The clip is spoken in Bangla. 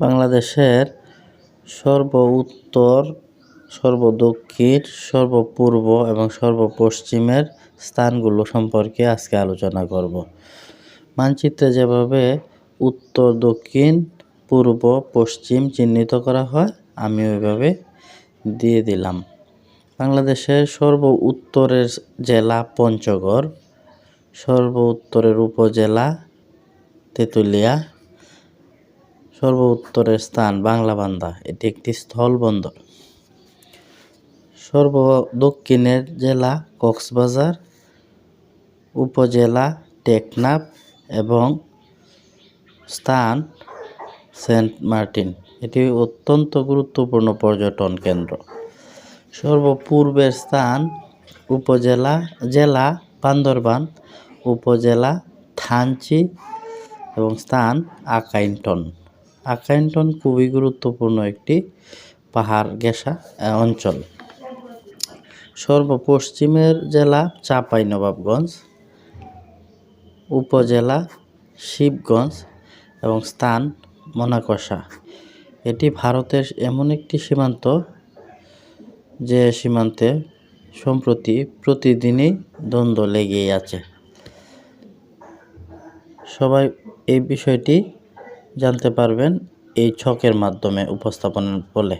বাংলাদেশের সর্ব উত্তর, সর্ব দক্ষিণ, সর্বপূর্ব এবং সর্বপশ্চিমের স্থানগুলো সম্পর্কে আজকে আলোচনা করব। মানচিত্রে যেভাবে উত্তর, দক্ষিণ, পূর্ব, পশ্চিম চিহ্নিত করা হয়, আমি ওইভাবে দিয়ে দিলাম। বাংলাদেশের সর্ব উত্তরের জেলা পঞ্চগড়, সর্ব উত্তরের উপজেলা তেঁতুলিয়া, সর্ব উত্তরের স্থান বাংলাবান্ধা, এটি একটি স্থলবন্দর। সর্ব দক্ষিণের জেলা কক্সবাজার, উপজেলা টেকনাফ এবং স্থান সেন্ট মার্টিন, এটি অত্যন্ত গুরুত্বপূর্ণ পর্যটন কেন্দ্র। সর্বপূর্বের স্থান জেলা বান্দরবান, উপজেলা থানচি এবং স্থান আকাইনটন। আকাইনটন খুবই গুরুত্বপূর্ণ একটি পাহাড় ঘেঁষা অঞ্চল। সর্বপশ্চিমের জেলা চাঁপাইনবাবগঞ্জ, উপজেলা শিবগঞ্জ এবং স্থান মনাকষা। এটি ভারতের এমন একটি সীমান্ত যে সীমান্তে সম্প্রতি প্রতিদিনই দ্বন্দ্ব লেগেই আছে। সবাই এই বিষয়টি জানতে পারবেন এই ছকের মাধ্যমে উপস্থাপন বলে।